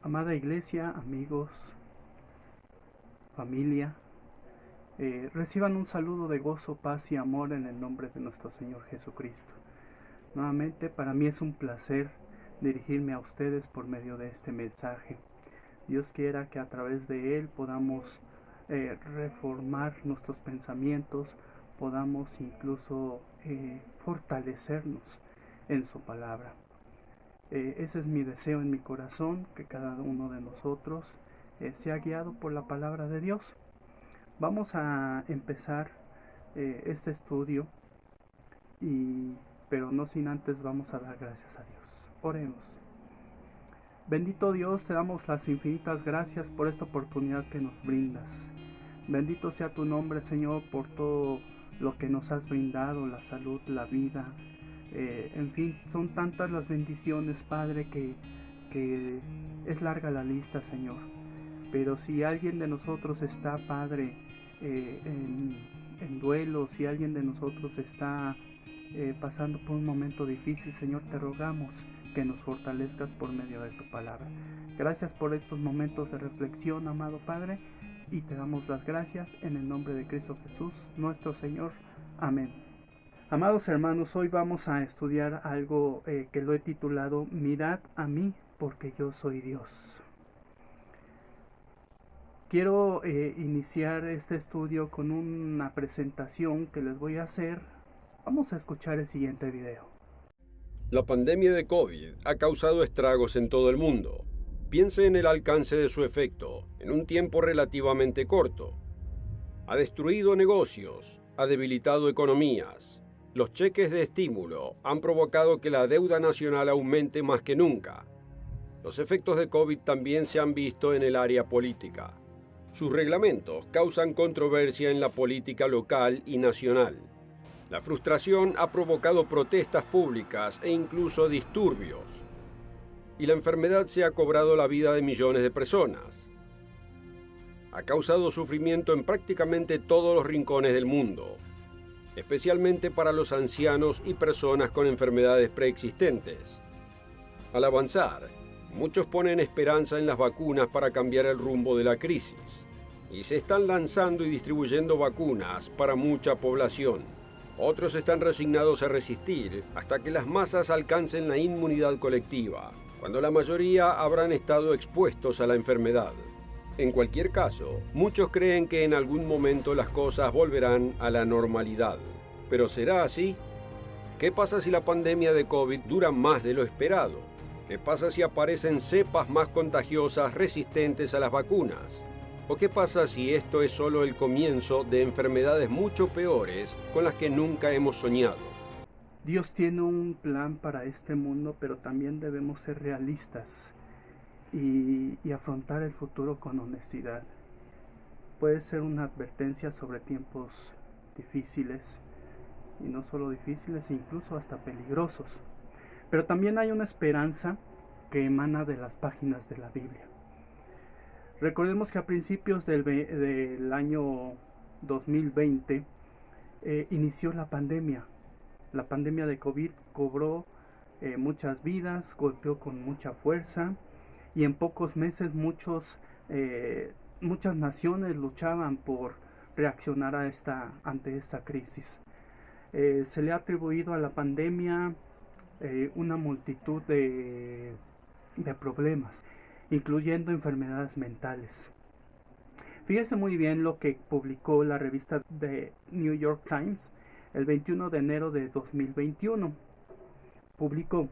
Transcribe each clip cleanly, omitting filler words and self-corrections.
Amada iglesia, amigos, familia, reciban un saludo de gozo, paz y amor en el nombre de nuestro Señor Jesucristo. Nuevamente, para mí es un placer dirigirme a ustedes por medio de este mensaje. Dios quiera que a través de él podamos reformar nuestros pensamientos, podamos incluso fortalecernos en su palabra. Ese es mi deseo en mi corazón, que cada uno de nosotros sea guiado por la palabra de Dios. Vamos a empezar este estudio, pero no sin antes vamos a dar gracias a Dios. Oremos. Bendito Dios, te damos las infinitas gracias por esta oportunidad que nos brindas. Bendito sea tu nombre, Señor, por todo lo que nos has brindado, la salud, la vida. En fin, son tantas las bendiciones, Padre, que es larga la lista, Señor. Pero si alguien de nosotros está, Padre, en duelo, si alguien de nosotros está pasando por un momento difícil, Señor, te rogamos que nos fortalezcas por medio de tu palabra. Gracias por estos momentos de reflexión, amado Padre, y te damos las gracias en el nombre de Cristo Jesús, nuestro Señor. Amén. Amados hermanos, hoy vamos a estudiar algo que lo he titulado Mirad a mí, porque yo soy Dios. Quiero iniciar este estudio con una presentación que les voy a hacer. Vamos a escuchar el siguiente video. La pandemia de COVID ha causado estragos en todo el mundo. Piense en el alcance de su efecto en un tiempo relativamente corto. Ha destruido negocios, ha debilitado economías. Los cheques de estímulo han provocado que la deuda nacional aumente más que nunca. Los efectos de COVID también se han visto en el área política. Sus reglamentos causan controversia en la política local y nacional. La frustración ha provocado protestas públicas e incluso disturbios. Y la enfermedad se ha cobrado la vida de millones de personas. Ha causado sufrimiento en prácticamente todos los rincones del mundo, especialmente para los ancianos y personas con enfermedades preexistentes. Al avanzar, muchos ponen esperanza en las vacunas para cambiar el rumbo de la crisis, y se están lanzando y distribuyendo vacunas para mucha población. Otros están resignados a resistir hasta que las masas alcancen la inmunidad colectiva, cuando la mayoría habrán estado expuestos a la enfermedad. En cualquier caso, muchos creen que en algún momento las cosas volverán a la normalidad. ¿Pero será así? ¿Qué pasa si la pandemia de COVID dura más de lo esperado? ¿Qué pasa si aparecen cepas más contagiosas resistentes a las vacunas? ¿O qué pasa si esto es solo el comienzo de enfermedades mucho peores con las que nunca hemos soñado? Dios tiene un plan para este mundo, pero también debemos ser realistas y afrontar el futuro con honestidad. Puede ser una advertencia sobre tiempos difíciles, y no solo difíciles, incluso hasta peligrosos. Pero también hay una esperanza que emana de las páginas de la Biblia. Recordemos que a principios del año 2020 inició la pandemia. La pandemia de COVID cobró muchas vidas, golpeó con mucha fuerza, y en pocos meses muchas naciones luchaban por reaccionar ante esta crisis. Se le ha atribuido a la pandemia una multitud de problemas, incluyendo enfermedades mentales. Fíjese muy bien lo que publicó la revista The New York Times el 21 de enero de 2021. Publicó: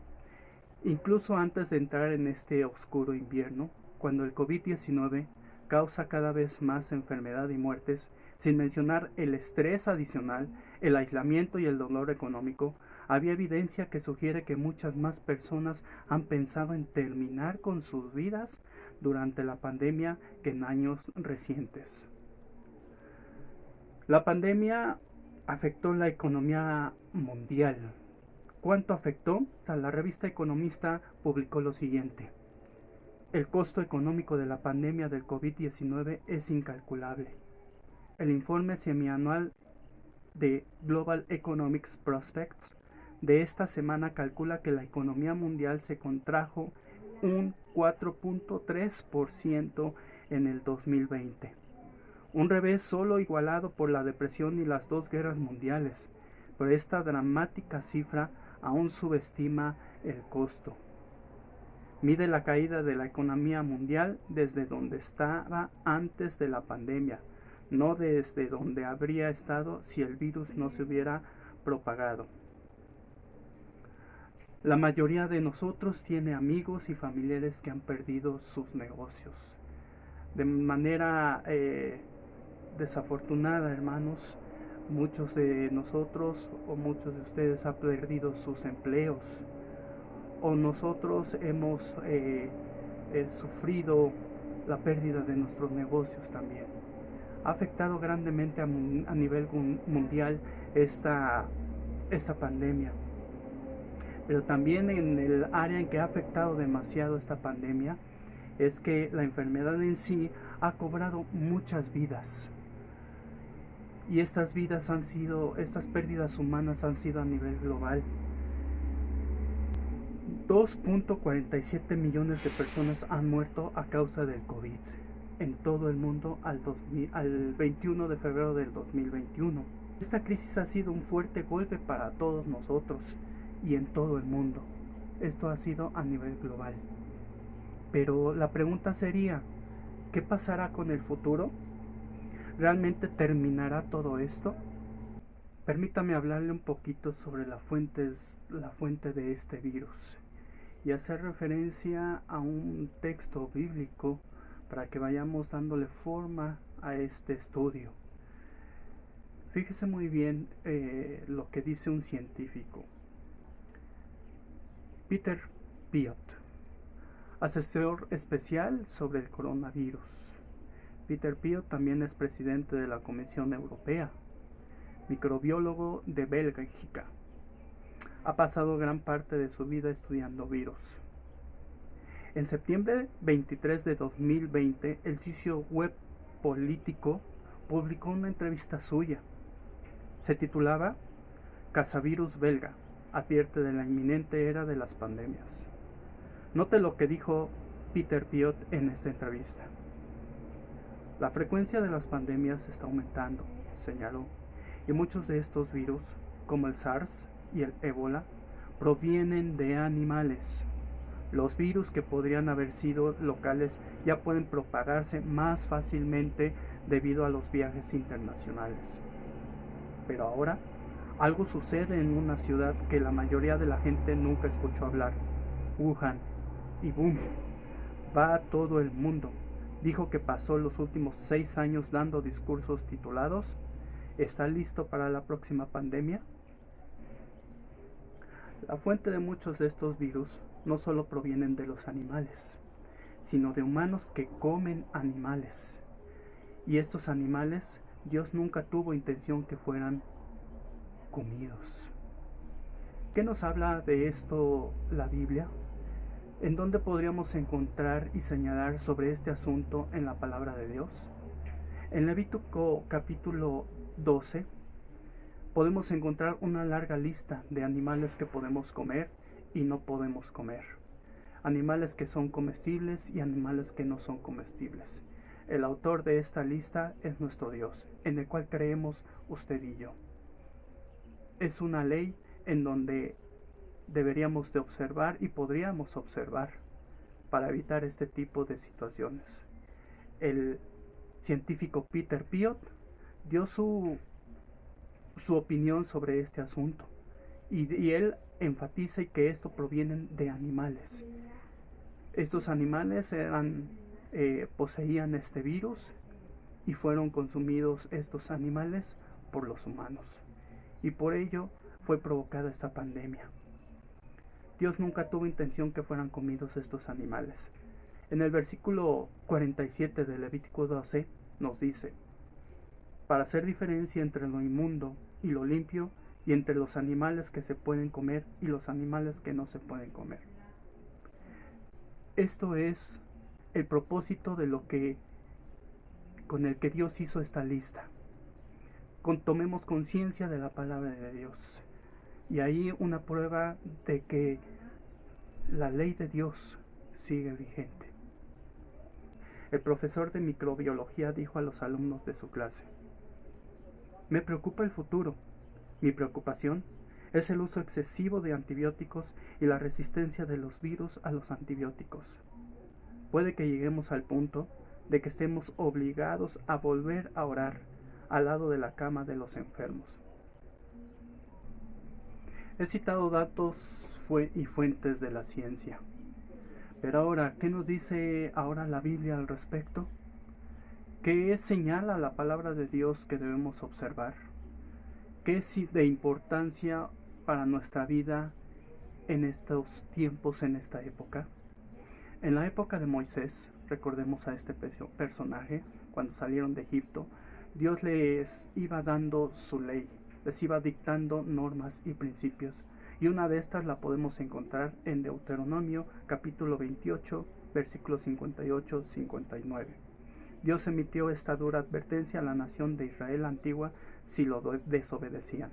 incluso antes de entrar en este oscuro invierno, cuando el COVID-19 causa cada vez más enfermedad y muertes, sin mencionar el estrés adicional, el aislamiento y el dolor económico, había evidencia que sugiere que muchas más personas han pensado en terminar con sus vidas durante la pandemia que en años recientes. La pandemia afectó la economía mundial. ¿Cuánto afectó? La revista Economista publicó lo siguiente: el costo económico de la pandemia del COVID-19 es incalculable. El informe semianual de Global Economics Prospects de esta semana calcula que la economía mundial se contrajo un 4.3% en el 2020. Un revés solo igualado por la depresión y las dos guerras mundiales, pero esta dramática cifra aún subestima el costo. Mide la caída de la economía mundial desde donde estaba antes de la pandemia, no desde donde habría estado si el virus no se hubiera propagado. La mayoría de nosotros tiene amigos y familiares que han perdido sus negocios. De manera desafortunada, hermanos, muchos de nosotros o muchos de ustedes han perdido sus empleos, o nosotros hemos sufrido la pérdida de nuestros negocios también. Ha afectado grandemente a nivel mundial esta pandemia. Pero también en el área en que ha afectado demasiado esta pandemia es que la enfermedad en sí ha cobrado muchas vidas. Y estas pérdidas humanas han sido a nivel global. 2.47 millones de personas han muerto a causa del COVID en todo el mundo al 21 de febrero del 2021. Esta crisis ha sido un fuerte golpe para todos nosotros y en todo el mundo. Esto ha sido a nivel global. Pero la pregunta sería, ¿qué pasará con el futuro? ¿Realmente terminará todo esto? Permítame hablarle un poquito sobre la fuente de este virus y hacer referencia a un texto bíblico para que vayamos dándole forma a este estudio. Fíjese muy bien lo que dice un científico. Peter Piot, asesor especial sobre el coronavirus. Peter Piot también es presidente de la Comisión Europea, microbiólogo de Bélgica. Ha pasado gran parte de su vida estudiando virus. En septiembre 23 de 2020, el sitio web Político publicó una entrevista suya. Se titulaba Cazavirus belga advierte de la inminente era de las pandemias. Note lo que dijo Peter Piot en esta entrevista. La frecuencia de las pandemias está aumentando, señaló, y muchos de estos virus, como el SARS y el ébola, provienen de animales. Los virus que podrían haber sido locales ya pueden propagarse más fácilmente debido a los viajes internacionales. Pero ahora, algo sucede en una ciudad que la mayoría de la gente nunca escuchó hablar, Wuhan, y boom, va a todo el mundo. Dijo que pasó los últimos 6 años dando discursos titulados ¿Está listo para la próxima pandemia? La fuente de muchos de estos virus no solo provienen de los animales, sino de humanos que comen animales. Y estos animales, Dios nunca tuvo intención que fueran comidos. ¿Qué nos habla de esto la Biblia? ¿En dónde podríamos encontrar y señalar sobre este asunto en la palabra de Dios? En Levítico capítulo 12 podemos encontrar una larga lista de animales que podemos comer y no podemos comer. Animales que son comestibles y animales que no son comestibles. El autor de esta lista es nuestro Dios, en el cual creemos usted y yo. Es una ley en donde deberíamos de observar y podríamos observar para evitar este tipo de situaciones. El científico Peter Piot dio su opinión sobre este asunto y él enfatiza que esto proviene de animales. Estos animales poseían este virus y fueron consumidos estos animales por los humanos, y por ello fue provocada esta pandemia. Dios nunca tuvo intención que fueran comidos estos animales. En el versículo 47 de Levítico 12 nos dice: para hacer diferencia entre lo inmundo y lo limpio, y entre los animales que se pueden comer y los animales que no se pueden comer. Esto es el propósito de con el que Dios hizo esta lista. Tomemos conciencia de la palabra de Dios. Y ahí una prueba de que la ley de Dios sigue vigente. El profesor de microbiología dijo a los alumnos de su clase: me preocupa el futuro. Mi preocupación es el uso excesivo de antibióticos y la resistencia de los virus a los antibióticos. Puede que lleguemos al punto de que estemos obligados a volver a orar al lado de la cama de los enfermos. He citado datos y fuentes de la ciencia. Pero ahora, ¿qué nos dice ahora la Biblia al respecto? ¿Qué señala la palabra de Dios que debemos observar? ¿Qué es de importancia para nuestra vida en estos tiempos, en esta época? En la época de Moisés, recordemos a este personaje, cuando salieron de Egipto, Dios les iba dando su ley, les iba dictando normas y principios. Y una de estas la podemos encontrar en Deuteronomio capítulo 28, versículos 58-59. Dios emitió esta dura advertencia a la nación de Israel antigua si lo desobedecían.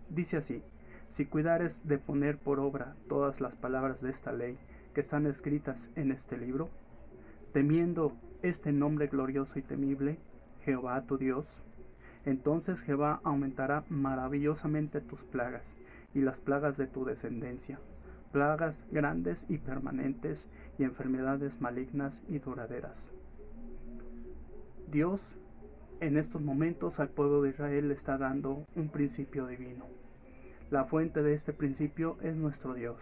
Dice así: si cuidares de poner por obra todas las palabras de esta ley que están escritas en este libro, temiendo este nombre glorioso y temible, Jehová tu Dios, entonces Jehová aumentará maravillosamente tus plagas y las plagas de tu descendencia, plagas grandes y permanentes y enfermedades malignas y duraderas. Dios en estos momentos al pueblo de Israel le está dando un principio divino. La fuente de este principio es nuestro Dios.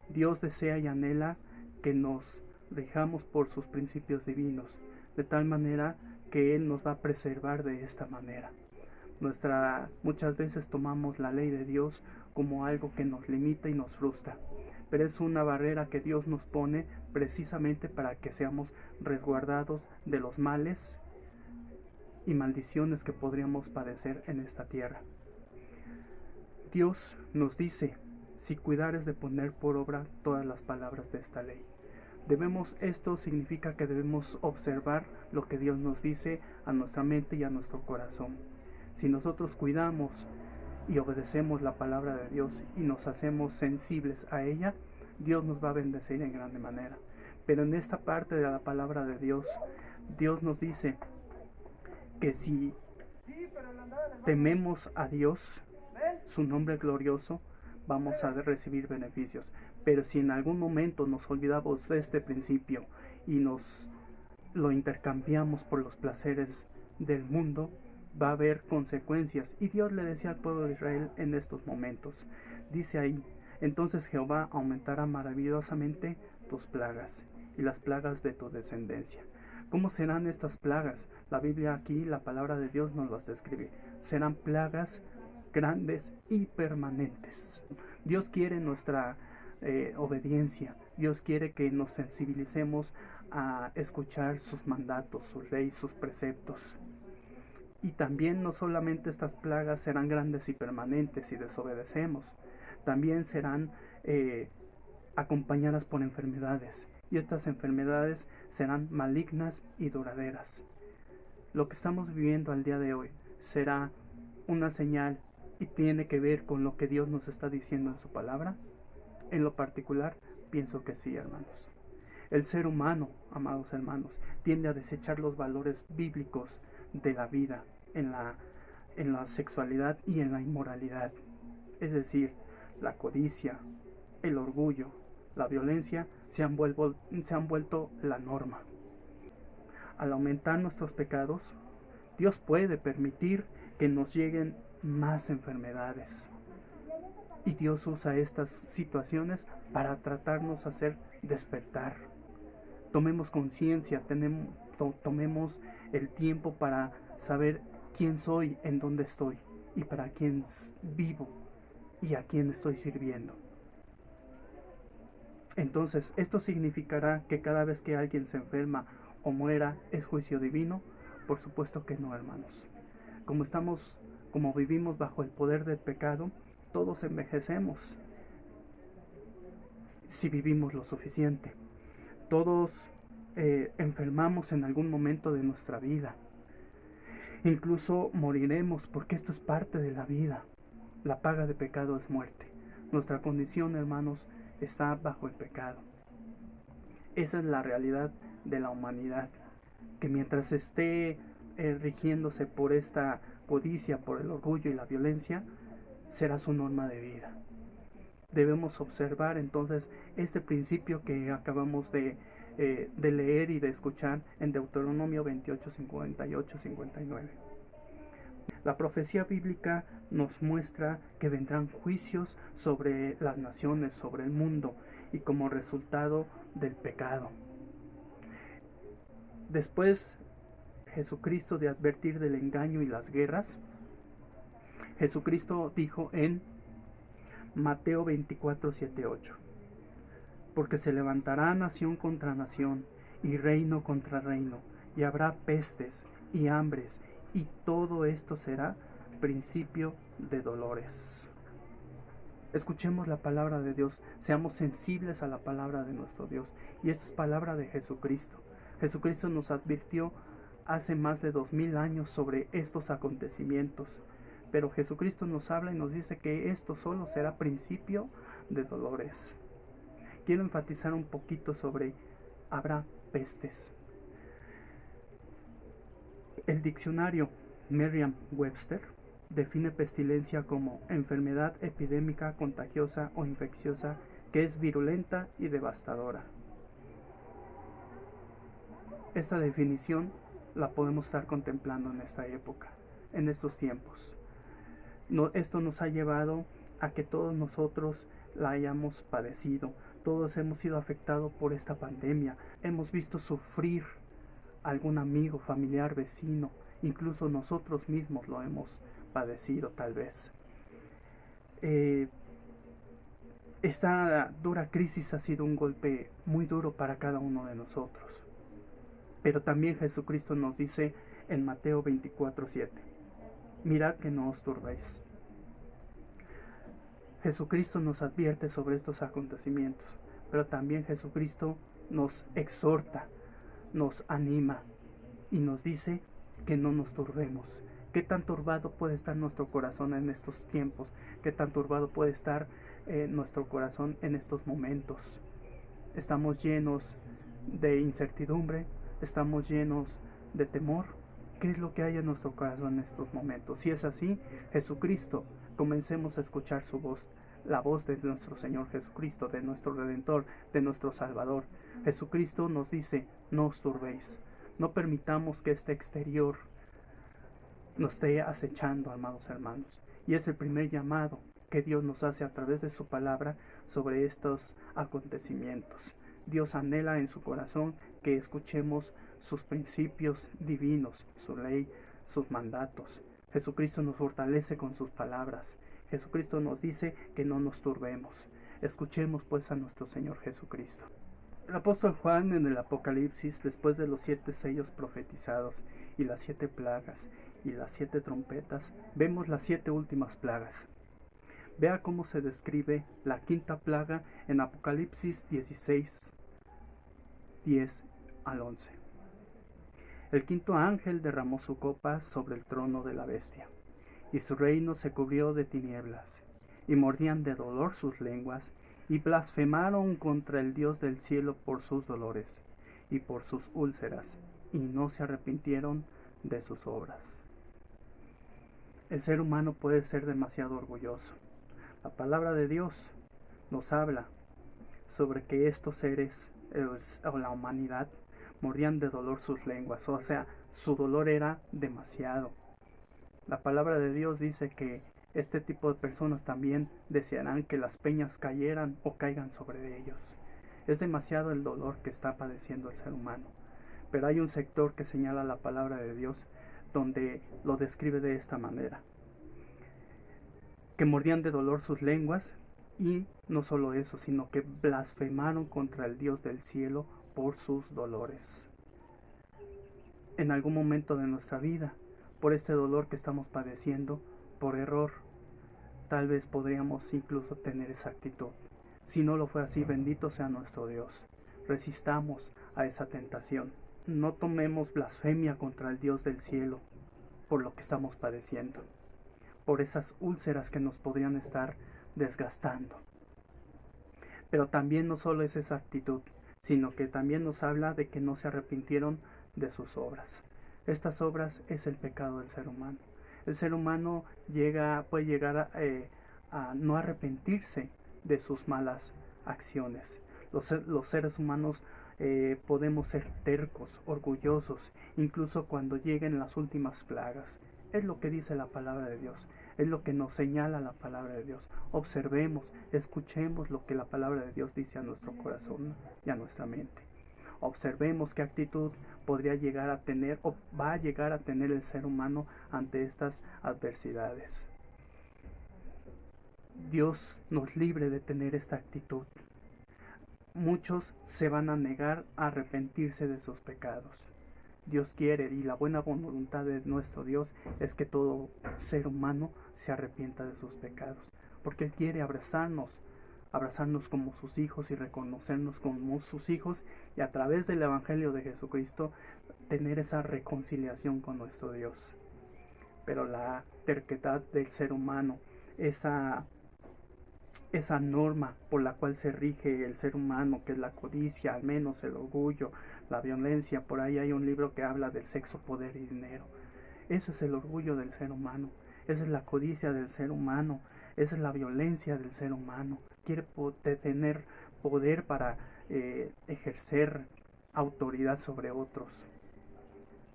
Dios desea y anhela que nos rijamos por sus principios divinos, de tal manera que Él nos va a preservar de esta manera. Muchas veces tomamos la ley de Dios como algo que nos limita y nos frustra, pero es una barrera que Dios nos pone precisamente para que seamos resguardados de los males y maldiciones que podríamos padecer en esta tierra. Dios nos dice: si cuidares de poner por obra todas las palabras de esta ley. Esto significa que debemos observar lo que Dios nos dice a nuestra mente y a nuestro corazón. Si nosotros cuidamos y obedecemos la palabra de Dios y nos hacemos sensibles a ella, Dios nos va a bendecir en grande manera. Pero en esta parte de la palabra de Dios, Dios nos dice que si tememos a Dios, su nombre glorioso, vamos a recibir beneficios. Pero si en algún momento nos olvidamos de este principio y lo intercambiamos por los placeres del mundo, va a haber consecuencias. Y Dios le decía al pueblo de Israel en estos momentos, dice ahí: entonces Jehová aumentará maravillosamente tus plagas y las plagas de tu descendencia. ¿Cómo serán estas plagas? La Biblia aquí, la palabra de Dios nos las describe. Serán plagas grandes y permanentes. Dios quiere nuestra obediencia. Dios quiere que nos sensibilicemos a escuchar sus mandatos, sus leyes, sus preceptos. Y también no solamente estas plagas serán grandes y permanentes si desobedecemos, también serán acompañadas por enfermedades. Y estas enfermedades serán malignas y duraderas. Lo que estamos viviendo al día de hoy será una señal y tiene que ver con lo que Dios nos está diciendo en su palabra. En lo particular, pienso que sí, hermanos. El ser humano, amados hermanos, tiende a desechar los valores bíblicos de la vida en la sexualidad y en la inmoralidad. Es decir, la codicia, el orgullo, la violencia se han vuelto la norma. Al aumentar nuestros pecados, Dios puede permitir que nos lleguen más enfermedades. Y Dios usa estas situaciones para tratarnos a hacer despertar. Tomemos conciencia, tomemos el tiempo para saber quién soy, en dónde estoy y para quién vivo y a quién estoy sirviendo. Entonces, ¿esto significará que cada vez que alguien se enferma o muera es juicio divino? Por supuesto que no, hermanos. Como vivimos bajo el poder del pecado, todos envejecemos si vivimos lo suficiente. Todos enfermamos en algún momento de nuestra vida. Incluso moriremos, porque esto es parte de la vida. La paga de pecado es muerte. Nuestra condición, hermanos, está bajo el pecado. Esa es la realidad de la humanidad, que mientras esté rigiéndose por esta codicia, por el orgullo y la violencia, será su norma de vida. Debemos observar entonces este principio que acabamos de leer y de escuchar en Deuteronomio 28, 58, 59. La profecía bíblica nos muestra que vendrán juicios sobre las naciones, sobre el mundo, y como resultado del pecado. Después, Jesucristo de advertir del engaño y las guerras, Jesucristo dijo en Mateo 24, 7, 8: porque se levantará nación contra nación y reino contra reino, y habrá pestes y hambres, y todo esto será principio de dolores. Escuchemos la palabra de Dios, seamos sensibles a la palabra de nuestro Dios, y esta es palabra de Jesucristo. Jesucristo nos advirtió hace más de 2000 años sobre estos acontecimientos, pero Jesucristo nos habla y nos dice que esto solo será principio de dolores. Quiero enfatizar un poquito sobre habrá pestes. El diccionario Merriam-Webster define pestilencia como enfermedad epidémica, contagiosa o infecciosa que es virulenta y devastadora. Esta definición la podemos estar contemplando en esta época, en estos tiempos. Esto nos ha llevado a que todos nosotros la hayamos padecido. Todos hemos sido afectados por esta pandemia. Hemos visto sufrir a algún amigo, familiar, vecino. Incluso nosotros mismos lo hemos padecido tal vez. Esta dura crisis ha sido un golpe muy duro para cada uno de nosotros. Pero también Jesucristo nos dice en Mateo 24, 7: mirad que no os turbéis. Jesucristo nos advierte sobre estos acontecimientos, pero también Jesucristo nos exhorta, nos anima y nos dice que no nos turbemos. ¿Qué tan turbado puede estar nuestro corazón en estos tiempos? ¿Qué tan turbado puede estar nuestro corazón en estos momentos? ¿Estamos llenos de incertidumbre? ¿Estamos llenos de temor? ¿Qué es lo que hay en nuestro corazón en estos momentos? Si es así, Jesucristo, comencemos a escuchar su voz, la voz de nuestro Señor Jesucristo, de nuestro Redentor, de nuestro Salvador. Jesucristo nos dice: no os turbéis. No permitamos que este exterior nos esté acechando, amados hermanos. Y es el primer llamado que Dios nos hace a través de su palabra sobre estos acontecimientos. Dios anhela en su corazón que escuchemos sus principios divinos, su ley, sus mandatos. Jesucristo nos fortalece con sus palabras. Jesucristo nos dice que no nos turbemos. Escuchemos pues a nuestro Señor Jesucristo. El apóstol Juan en el Apocalipsis, después de los 7 sellos profetizados y las 7 plagas y las 7 trompetas, vemos las 7 últimas plagas. Vea cómo se describe la quinta plaga en Apocalipsis 16, 10 al 11. El quinto ángel derramó su copa sobre el trono de la bestia, y su reino se cubrió de tinieblas, y mordían de dolor sus lenguas, y blasfemaron contra el Dios del cielo por sus dolores, y por sus úlceras, y no se arrepintieron de sus obras. El ser humano puede ser demasiado orgulloso. La palabra de Dios nos habla sobre que estos seres, o la humanidad, mordían de dolor sus lenguas, o sea, su dolor era demasiado. La palabra de Dios dice que este tipo de personas también desearán que las peñas cayeran o caigan sobre ellos. Es demasiado el dolor que está padeciendo el ser humano. Pero hay un sector que señala la palabra de Dios donde lo describe de esta manera: que mordían de dolor sus lenguas, y no solo eso, sino que blasfemaron contra el Dios del cielo por sus dolores. En algún momento de nuestra vida, por este dolor que estamos padeciendo, por error, tal vez podríamos incluso tener esa actitud. Si no lo fue así, bendito sea nuestro Dios. Resistamos a esa tentación. No tomemos blasfemia contra el Dios del cielo por lo que estamos padeciendo, por esas úlceras que nos podrían estar desgastando. Pero también no solo es esa actitud, sino que también nos habla de que no se arrepintieron de sus obras. Estas obras es el pecado del ser humano. El ser humano puede llegar a no arrepentirse de sus malas acciones. Los seres humanos podemos ser tercos, orgullosos, incluso cuando lleguen las últimas plagas. Es lo que dice la palabra de Dios, es lo que nos señala la palabra de Dios. Observemos, escuchemos lo que la palabra de Dios dice a nuestro corazón y a nuestra mente. Observemos qué actitud podría llegar a tener o va a llegar a tener el ser humano ante estas adversidades. Dios nos libre de tener esta actitud. Muchos se van a negar a arrepentirse de sus pecados. Dios quiere, y la buena voluntad de nuestro Dios es que todo ser humano se arrepienta de sus pecados, porque Él quiere abrazarnos como sus hijos y reconocernos como sus hijos, y a través del Evangelio de Jesucristo tener esa reconciliación con nuestro Dios. Pero la terquedad del ser humano, esa norma por la cual se rige el ser humano, que es la codicia, al menos el orgullo, la violencia. Por ahí hay un libro que habla del sexo, poder y dinero. Eso es el orgullo del ser humano, esa es la codicia del ser humano, esa es la violencia del ser humano. Quiere tener poder para ejercer autoridad sobre otros.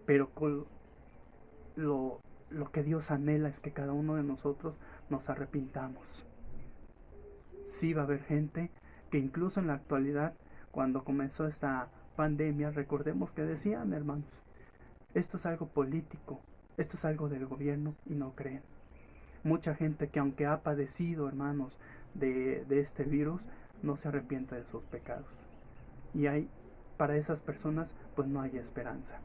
Pero lo que Dios anhela es que cada uno de nosotros nos arrepintamos. Sí va a haber gente que incluso en la actualidad, cuando comenzó esta pandemia, recordemos que decían, hermanos, esto es algo político, esto es algo del gobierno, y no creen. Mucha gente que aunque ha padecido, hermanos, de este virus, no se arrepiente de sus pecados. Y para esas personas, pues no hay esperanza.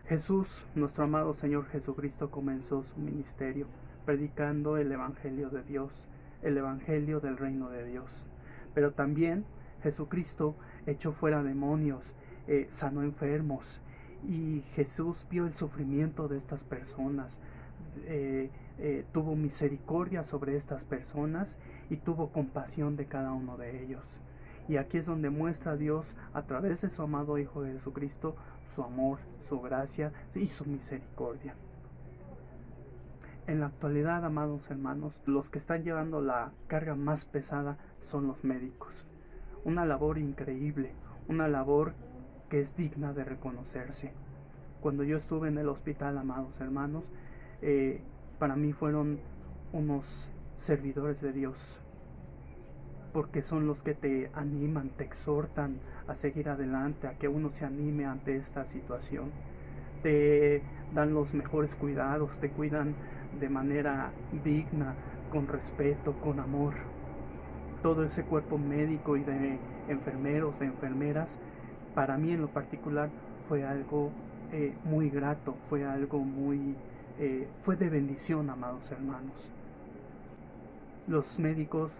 Jesús, nuestro amado Señor Jesucristo, comenzó su ministerio predicando el Evangelio de Dios, el Evangelio del reino de Dios. Pero también Jesucristo echó fuera demonios, sanó enfermos, y Jesús vio el sufrimiento de estas personas, tuvo misericordia sobre estas personas y tuvo compasión de cada uno de ellos. Y aquí es donde muestra Dios, a través de su amado Hijo de Jesucristo, su amor, su gracia y su misericordia. En la actualidad, amados hermanos, los que están llevando la carga más pesada son los médicos. Una labor increíble, una labor que es digna de reconocerse. Cuando yo estuve en el hospital, amados hermanos, para mí fueron unos servidores de Dios, porque son los que te animan, te exhortan a seguir adelante, a que uno se anime ante esta situación. Te dan los mejores cuidados, te cuidan de manera digna, con respeto, con amor. Todo ese cuerpo médico y de enfermeros, de enfermeras, para mí en lo particular fue algo muy grato, fue algo fue de bendición, amados hermanos. Los médicos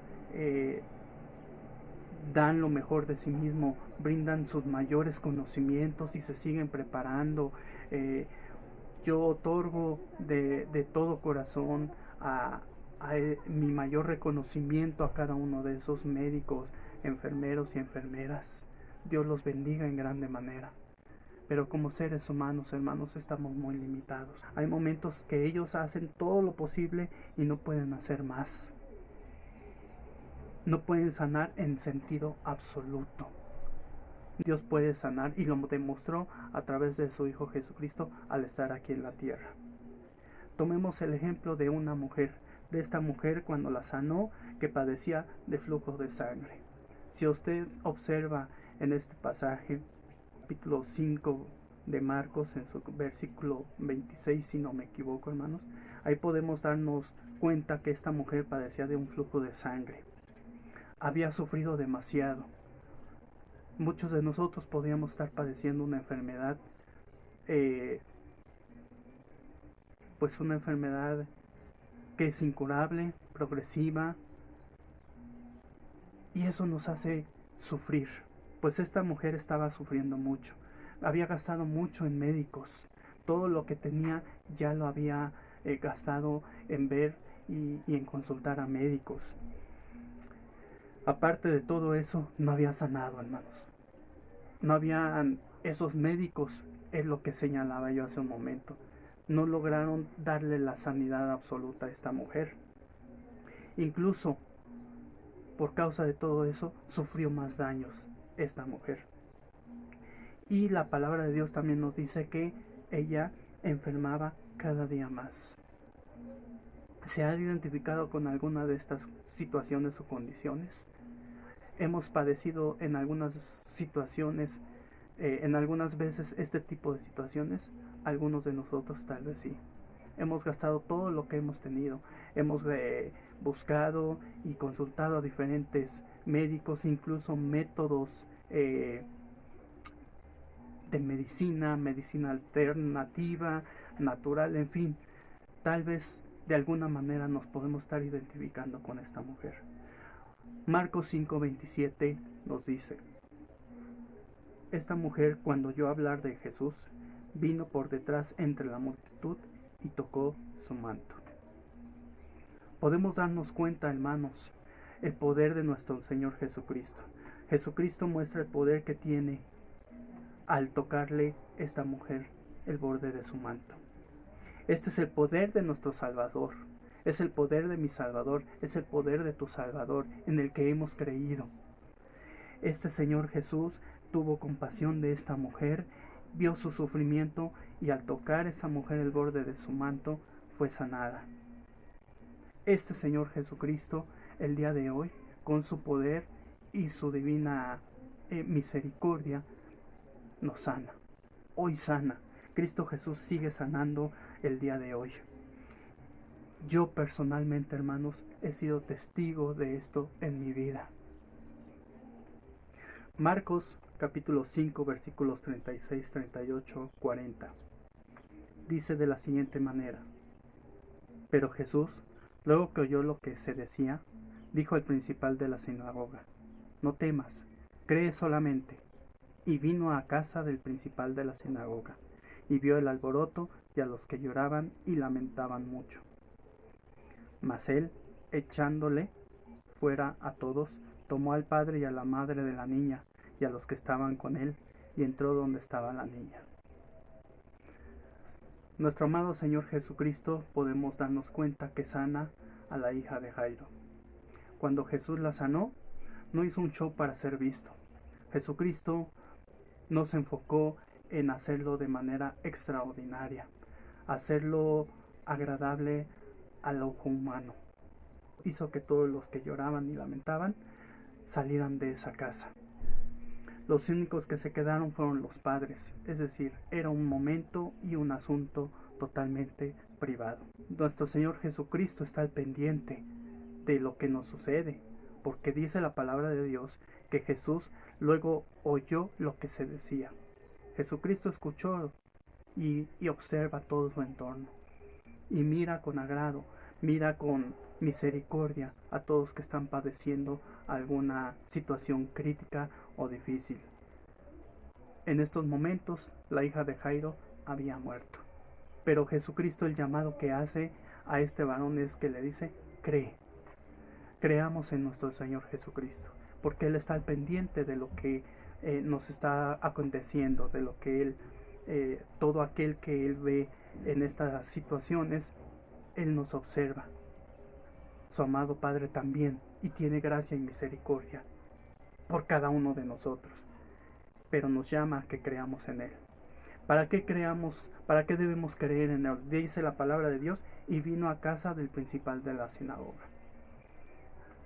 dan lo mejor de sí mismo, brindan sus mayores conocimientos y se siguen preparando. Yo otorgo de todo corazón mi mayor reconocimiento a cada uno de esos médicos, enfermeros y enfermeras. Dios los bendiga en grande manera. Pero como seres humanos, hermanos, estamos muy limitados. Hay momentos que ellos hacen todo lo posible y no pueden hacer más. No pueden sanar en sentido absoluto. Dios puede sanar, y lo demostró a través de su Hijo Jesucristo al estar aquí en la tierra. Tomemos el ejemplo de una mujer, de esta mujer cuando la sanó, que padecía de flujo de sangre. Si usted observa en este pasaje, capítulo 5 de Marcos, en su versículo 26, si no me equivoco, hermanos, ahí podemos darnos cuenta que esta mujer padecía de un flujo de sangre. Había sufrido demasiado. Muchos de nosotros podríamos estar padeciendo una enfermedad, pues una enfermedad que es incurable, progresiva, y eso nos hace sufrir. Pues esta mujer estaba sufriendo mucho, había gastado mucho en médicos, todo lo que tenía ya lo había gastado en ver y en consultar a médicos. Aparte de todo eso, no había sanado, hermanos. No habían esos médicos, es lo que señalaba yo hace un momento. No lograron darle la sanidad absoluta a esta mujer. Incluso por causa de todo eso sufrió más daños esta mujer. Y la palabra de Dios también nos dice que ella enfermaba cada día más. ¿Se ha identificado con alguna de estas situaciones o condiciones? Hemos padecido en algunas situaciones, en algunas veces este tipo de situaciones. Algunos de nosotros tal vez sí. Hemos gastado todo lo que hemos tenido. Hemos buscado y consultado a diferentes médicos, incluso métodos de medicina alternativa, natural, en fin. Tal vez de alguna manera nos podemos estar identificando con esta mujer. Marcos 5:27 nos dice: esta mujer, cuando oyó hablar de Jesús, vino por detrás entre la multitud y tocó su manto. Podemos darnos cuenta, hermanos, el poder de nuestro Señor Jesucristo. Jesucristo muestra el poder que tiene al tocarle esta mujer el borde de su manto. Este es el poder de nuestro Salvador, es el poder de mi Salvador, es el poder de tu Salvador en el que hemos creído. Este Señor Jesús tuvo compasión de esta mujer, vio su sufrimiento y al tocar a esta mujer el borde de su manto fue sanada. Este Señor Jesucristo el día de hoy, con su poder y su divina misericordia, nos sana. Hoy sana. Cristo Jesús sigue sanando el día de hoy. Yo personalmente, hermanos, he sido testigo de esto en mi vida. Marcos capítulo 5 versículos 36, 38, 40. Dice de la siguiente manera: pero Jesús, luego que oyó lo que se decía, dijo al principal de la sinagoga: no temas, cree solamente. Y vino a casa del principal de la sinagoga, y vio el alboroto y a los que lloraban y lamentaban mucho. Mas él, echándole fuera a todos, tomó al padre y a la madre de la niña, y a los que estaban con él, y entró donde estaba la niña. Nuestro amado Señor Jesucristo podemos darnos cuenta que sana a la hija de Jairo. Cuando Jesús la sanó, no hizo un show para ser visto. Jesucristo no se enfocó en hacerlo de manera extraordinaria, hacerlo agradable al ojo humano. Hizo que todos los que lloraban y lamentaban salieran de esa casa. Los únicos que se quedaron fueron los padres, es decir, era un momento y un asunto totalmente privado. Nuestro Señor Jesucristo está al pendiente de lo que nos sucede, porque dice la palabra de Dios que Jesús luego oyó lo que se decía. Jesucristo escuchó y observa todo su entorno y mira con agrado, mira con misericordia a todos que están padeciendo alguna situación crítica o difícil. En estos momentos la hija de Jairo había muerto, pero Jesucristo, el llamado que hace a este varón es que le dice: cree. Creamos en nuestro Señor Jesucristo, porque Él está al pendiente de lo que nos está aconteciendo, de lo que Él, todo aquel que Él ve en estas situaciones, Él nos observa. Su amado Padre también, y tiene gracia y misericordia por cada uno de nosotros, pero nos llama a que creamos en Él. ¿Para qué creamos? ¿Para qué debemos creer en Él? Dice la palabra de Dios: y vino a casa del principal de la sinagoga.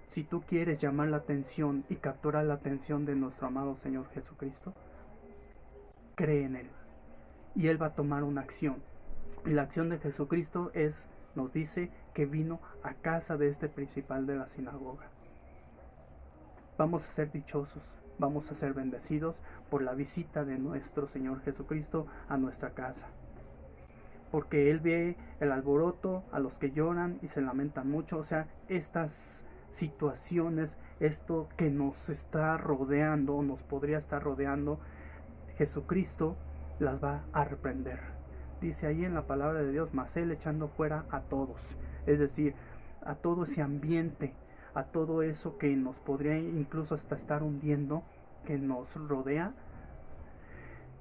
Si tú quieres llamar la atención y capturar la atención de nuestro amado Señor Jesucristo, cree en Él y Él va a tomar una acción. Y la acción de Jesucristo nos dice que vino a casa de este principal de la sinagoga. Vamos a ser dichosos, vamos a ser bendecidos por la visita de nuestro Señor Jesucristo a nuestra casa, porque Él ve el alboroto, a los que lloran y se lamentan mucho. O sea, estas situaciones, esto que nos está rodeando, nos podría estar rodeando, Jesucristo las va a reprender. Dice ahí en la palabra de Dios: mas Él echando fuera a todos, es decir, a todo ese ambiente, a todo eso que nos podría incluso hasta estar hundiendo, que nos rodea,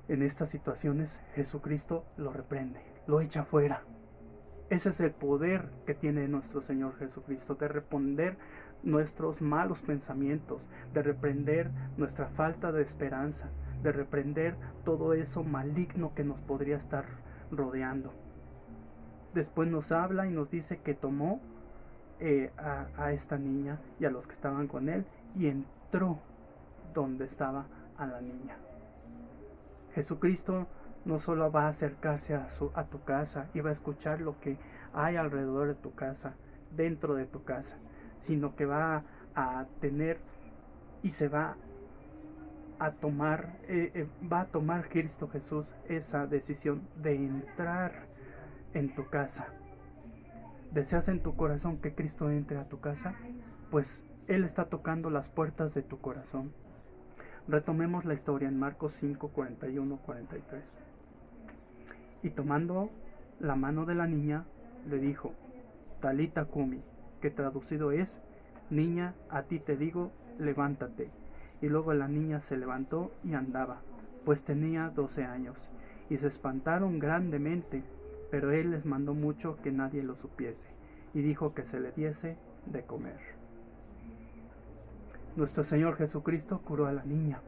En estas situaciones Jesucristo lo reprende, lo echa fuera. Ese es el poder que tiene nuestro Señor Jesucristo, de reprender nuestros malos pensamientos, de reprender nuestra falta de esperanza, de reprender todo eso maligno que nos podría estar rodeando. Después nos habla y nos dice que tomó a esta niña y a los que estaban con él y entró donde estaba a la niña. Jesucristo no solo va a acercarse a tu casa y va a escuchar lo que hay alrededor de tu casa, dentro de tu casa, sino que va a tener y se va a tomar Cristo Jesús esa decisión de entrar en tu casa. ¿Deseas en tu corazón que Cristo entre a tu casa? Pues Él está tocando las puertas de tu corazón. Retomemos la historia en Marcos 5, 41, 43. Y tomando la mano de la niña, le dijo, Talita Kumi, que traducido es, niña, a ti te digo, levántate. Y luego la niña se levantó y andaba, pues tenía 12 años, y se espantaron grandemente, pero él les mandó mucho que nadie lo supiese, y dijo que se le diese de comer. Nuestro Señor Jesucristo curó a la niña,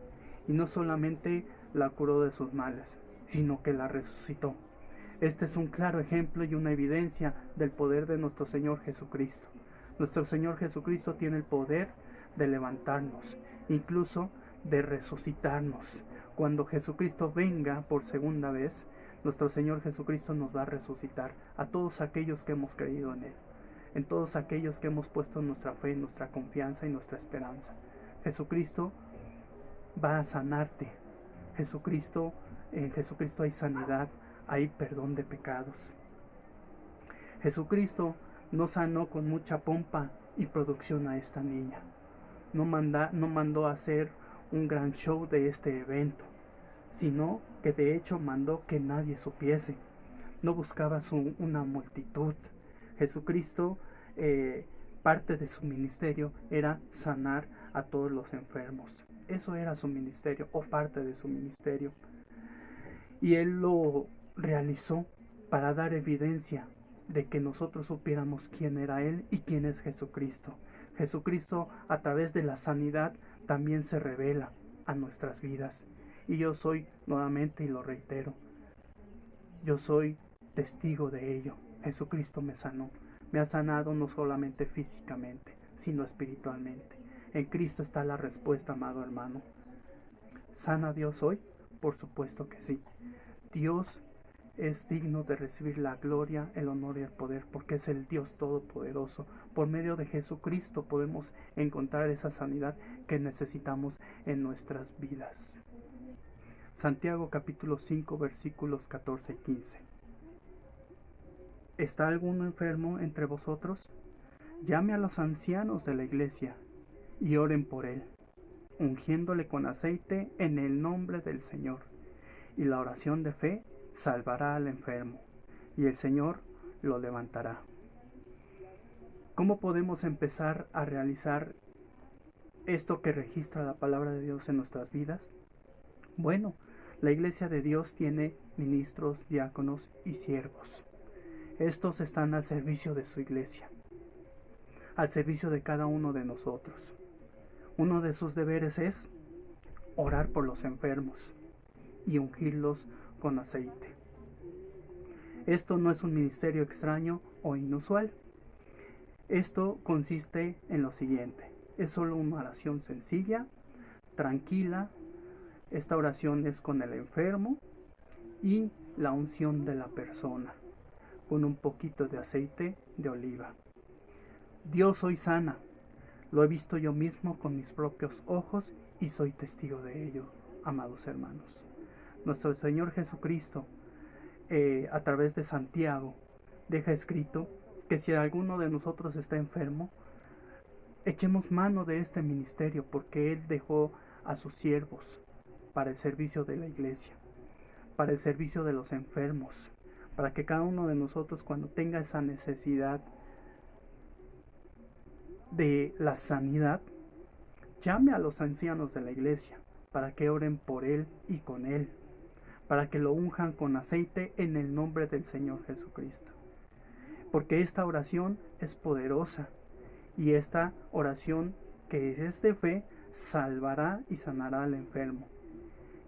y no solamente la curó de sus males, sino que la resucitó. Este es un claro ejemplo y una evidencia del poder de nuestro Señor Jesucristo. Nuestro Señor Jesucristo tiene el poder de levantarnos, incluso de resucitarnos. Cuando Jesucristo venga por segunda vez, nuestro Señor Jesucristo nos va a resucitar a todos aquellos que hemos creído en Él, en todos aquellos que hemos puesto nuestra fe, nuestra confianza y nuestra esperanza. Jesucristo va a sanarte. En Jesucristo hay sanidad, hay perdón de pecados. Jesucristo no sanó con mucha pompa y producción a esta niña. No mandó a hacer un gran show de este evento, sino que de hecho mandó que nadie supiese. No buscaba una multitud. Jesucristo, parte de su ministerio era sanar a todos los enfermos. Eso era su ministerio, o parte de su ministerio. Y Él lo realizó para dar evidencia de que nosotros supiéramos quién era Él y quién es Jesucristo. Jesucristo, a través de la sanidad, también se revela a nuestras vidas. Y yo soy, nuevamente y lo reitero, yo soy testigo de ello. Jesucristo me sanó. Me ha sanado no solamente físicamente, sino espiritualmente. En Cristo está la respuesta, amado hermano. ¿Sana Dios hoy? Por supuesto que sí. Dios es digno de recibir la gloria, el honor y el poder, porque es el Dios Todopoderoso. Por medio de Jesucristo podemos encontrar esa sanidad que necesitamos en nuestras vidas. Santiago capítulo 5 versículos 14 y 15. ¿Está alguno enfermo entre vosotros? Llame a los ancianos de la iglesia y oren por él, ungiéndole con aceite en el nombre del Señor. Y la oración de fe salvará al enfermo, y el Señor lo levantará. ¿Cómo podemos empezar a realizar esto que registra la palabra de Dios en nuestras vidas? Bueno, la iglesia de Dios tiene ministros, diáconos y siervos. Estos están al servicio de su iglesia, al servicio de cada uno de nosotros. Uno de sus deberes es orar por los enfermos y ungirlos con aceite. Esto no es un ministerio extraño o inusual. Esto consiste en lo siguiente: es solo una oración sencilla, tranquila. Esta oración es con el enfermo y la unción de la persona, con un poquito de aceite de oliva. Dios hoy sana. Lo he visto yo mismo con mis propios ojos y soy testigo de ello, amados hermanos. Nuestro Señor Jesucristo, a través de Santiago, deja escrito que si alguno de nosotros está enfermo, echemos mano de este ministerio, porque Él dejó a sus siervos para el servicio de la iglesia, para el servicio de los enfermos, para que cada uno de nosotros, cuando tenga esa necesidad de la sanidad, llame a los ancianos de la iglesia para que oren por él y con él, para que lo unjan con aceite en el nombre del Señor Jesucristo. Porque esta oración es poderosa y esta oración que es de fe salvará y sanará al enfermo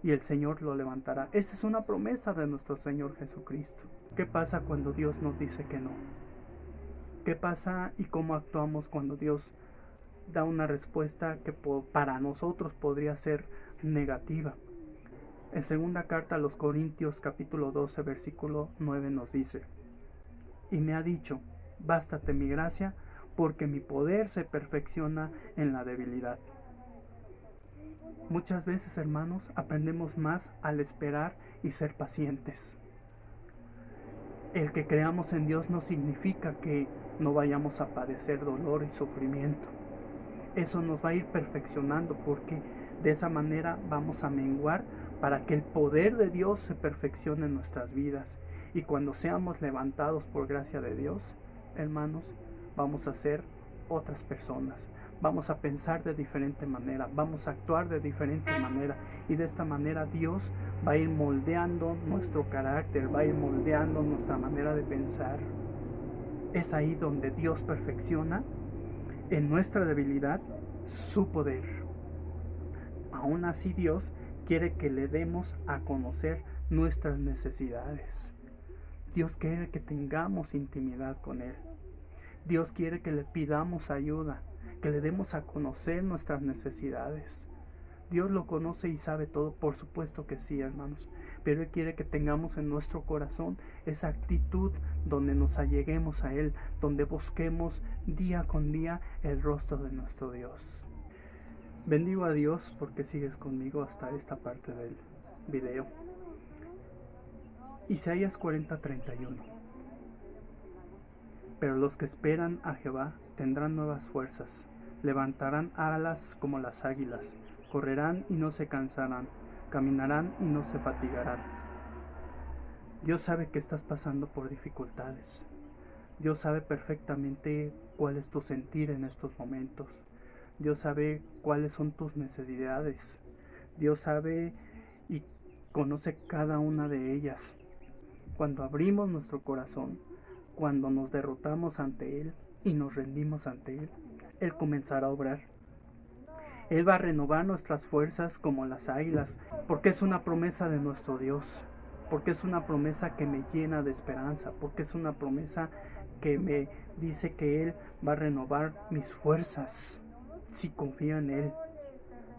y el Señor lo levantará. Esa es una promesa de nuestro Señor Jesucristo. ¿Qué pasa cuando Dios nos dice que no? ¿Qué pasa y cómo actuamos cuando Dios da una respuesta que para nosotros podría ser negativa? En segunda carta a los Corintios capítulo 12 versículo 9 nos dice: y me ha dicho, bástate mi gracia, porque mi poder se perfecciona en la debilidad. Muchas veces, hermanos, aprendemos más al esperar y ser pacientes. El que creamos en Dios no significa que no vayamos a padecer dolor y sufrimiento. Eso nos va a ir perfeccionando, porque de esa manera vamos a menguar para que el poder de Dios se perfeccione en nuestras vidas. Y cuando seamos levantados por gracia de Dios, hermanos, vamos a ser otras personas. Vamos a pensar de diferente manera, vamos a actuar de diferente manera, y de esta manera Dios va a ir moldeando nuestro carácter, va a ir moldeando nuestra manera de pensar. Es ahí donde Dios perfecciona en nuestra debilidad su poder. Aún así, Dios quiere que le demos a conocer nuestras necesidades. Dios quiere que tengamos intimidad con Él. Dios quiere que le pidamos ayuda, que le demos a conocer nuestras necesidades. Dios lo conoce y sabe todo, por supuesto que sí, hermanos, pero Él quiere que tengamos en nuestro corazón esa actitud donde nos alleguemos a Él, donde busquemos día con día el rostro de nuestro Dios. Bendigo a Dios porque sigues conmigo hasta esta parte del video. Isaías 40:31. Pero los que esperan a Jehová tendrán nuevas fuerzas, levantarán alas como las águilas, correrán y no se cansarán, caminarán y no se fatigarán. Dios sabe que estás pasando por dificultades. Dios sabe perfectamente cuál es tu sentir en estos momentos. Dios sabe cuáles son tus necesidades. Dios sabe y conoce cada una de ellas. Cuando abrimos nuestro corazón, cuando nos derrotamos ante Él y nos rendimos ante Él, Él comenzará a obrar. Él va a renovar nuestras fuerzas como las águilas, porque es una promesa de nuestro Dios, porque es una promesa que me llena de esperanza, porque es una promesa que me dice que Él va a renovar mis fuerzas si confío en Él,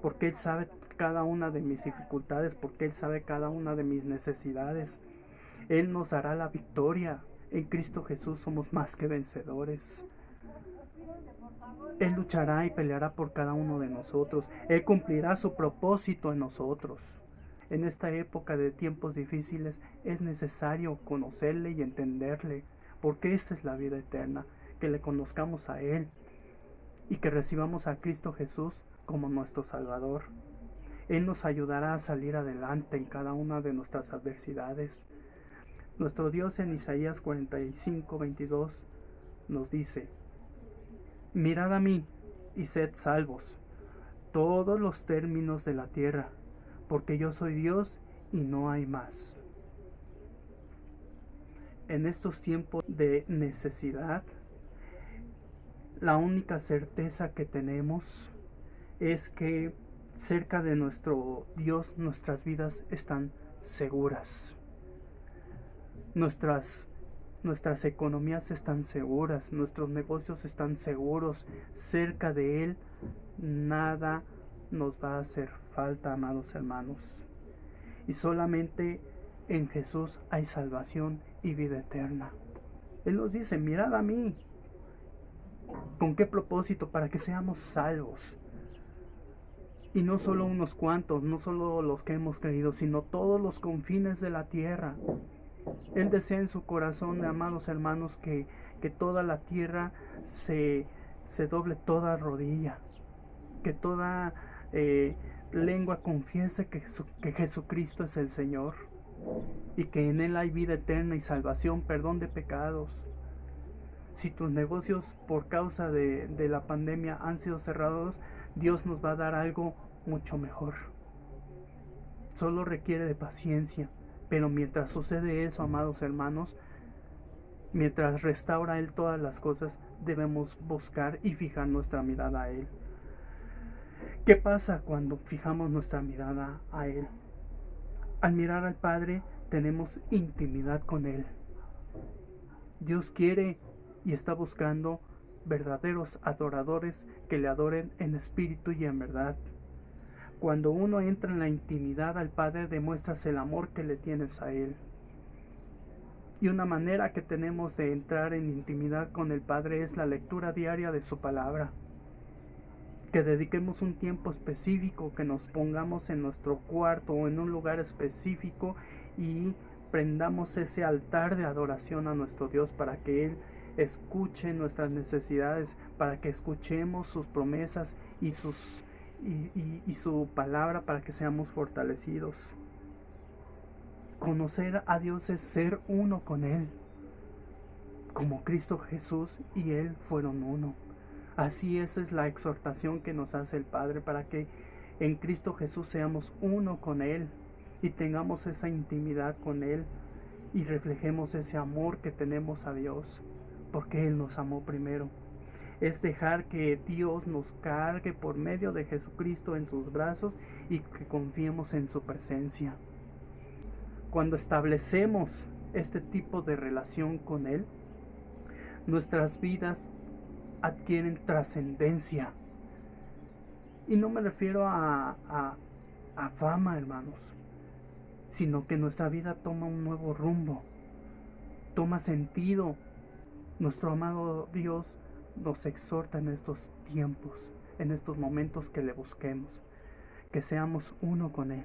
porque Él sabe cada una de mis dificultades, porque Él sabe cada una de mis necesidades. Él nos dará la victoria. En Cristo Jesús somos más que vencedores. Él luchará y peleará por cada uno de nosotros. Él cumplirá su propósito en nosotros. En esta época de tiempos difíciles es necesario conocerle y entenderle, porque esta es la vida eterna, que le conozcamos a Él y que recibamos a Cristo Jesús como nuestro Salvador. Él nos ayudará a salir adelante en cada una de nuestras adversidades. Nuestro Dios en Isaías 45:22 nos dice: mirad a mí y sed salvos, todos los términos de la tierra, porque yo soy Dios y no hay más. En estos tiempos de necesidad, la única certeza que tenemos es que cerca de nuestro Dios nuestras vidas están seguras. Nuestras economías están seguras, nuestros negocios están seguros. Cerca de Él nada nos va a hacer falta, amados hermanos. Y solamente en Jesús hay salvación y vida eterna. Él nos dice: mirad a mí. ¿Con qué propósito? Para que seamos salvos. Y no solo unos cuantos, no solo los que hemos creído, sino todos los confines de la tierra. Él desea en su corazón, amados hermanos, que toda la tierra se doble toda rodilla, que toda lengua confiese que Jesucristo es el Señor y que en Él hay vida eterna y salvación, perdón de pecados. Si tus negocios por causa de la pandemia han sido cerrados, Dios nos va a dar algo mucho mejor. Solo requiere de paciencia. Pero mientras sucede eso, amados hermanos, mientras restaura Él todas las cosas, debemos buscar y fijar nuestra mirada a Él. ¿Qué pasa cuando fijamos nuestra mirada a Él? Al mirar al Padre tenemos intimidad con Él. Dios quiere y está buscando verdaderos adoradores que le adoren en espíritu y en verdad. Cuando uno entra en la intimidad al Padre, demuestras el amor que le tienes a Él. Y una manera que tenemos de entrar en intimidad con el Padre es la lectura diaria de su palabra. Que dediquemos un tiempo específico, que nos pongamos en nuestro cuarto o en un lugar específico y prendamos ese altar de adoración a nuestro Dios para que Él escuche nuestras necesidades, para que escuchemos sus promesas y su palabra, para que seamos fortalecidos. Conocer a Dios es ser uno con Él, como Cristo Jesús y Él fueron uno. Así esa es la exhortación que nos hace el Padre, para que en Cristo Jesús seamos uno con Él y tengamos esa intimidad con Él y reflejemos ese amor que tenemos a Dios, porque Él nos amó primero. Es dejar que Dios nos cargue por medio de Jesucristo en sus brazos y que confiemos en su presencia. Cuando establecemos este tipo de relación con Él, nuestras vidas adquieren trascendencia. Y no me refiero a fama, hermanos, sino que nuestra vida toma un nuevo rumbo, toma sentido. Nuestro amado Dios nos exhorta en estos tiempos, en estos momentos, que le busquemos, que seamos uno con Él,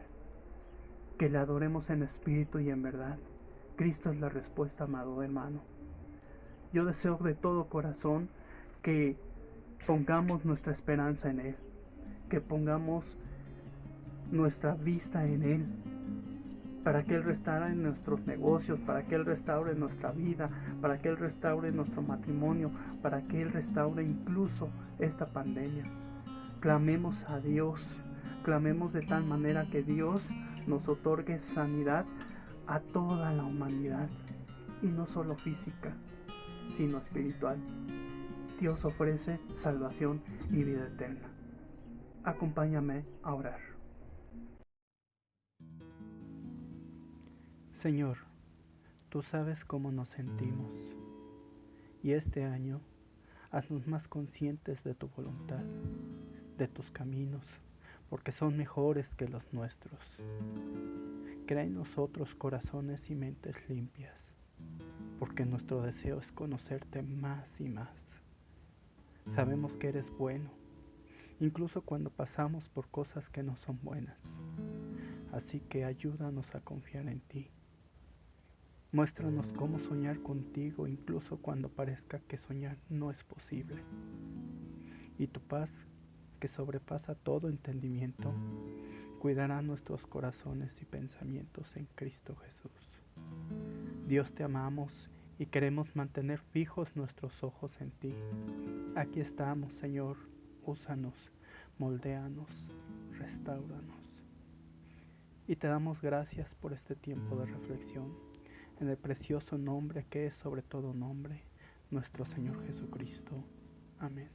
que le adoremos en espíritu y en verdad. Cristo es la respuesta, amado hermano. Yo deseo de todo corazón que pongamos nuestra esperanza en Él, que pongamos nuestra vista en Él, para que Él restaure nuestros negocios, para que Él restaure nuestra vida, para que Él restaure nuestro matrimonio, para que Él restaure incluso esta pandemia. Clamemos a Dios, clamemos de tal manera que Dios nos otorgue sanidad a toda la humanidad, y no solo física, sino espiritual. Dios ofrece salvación y vida eterna. Acompáñame a orar. Señor, tú sabes cómo nos sentimos, y este año haznos más conscientes de tu voluntad, de tus caminos, porque son mejores que los nuestros. Crea en nosotros corazones y mentes limpias, porque nuestro deseo es conocerte más y más. Sabemos que eres bueno, incluso cuando pasamos por cosas que no son buenas. Así que ayúdanos a confiar en ti. Muéstranos cómo soñar contigo incluso cuando parezca que soñar no es posible. Y tu paz, que sobrepasa todo entendimiento, cuidará nuestros corazones y pensamientos en Cristo Jesús. Dios, te amamos y queremos mantener fijos nuestros ojos en ti. Aquí estamos, Señor, úsanos, moldéanos, restáuranos. Y te damos gracias por este tiempo de reflexión, en el precioso nombre que es sobre todo nombre, nuestro Señor Jesucristo. Amén.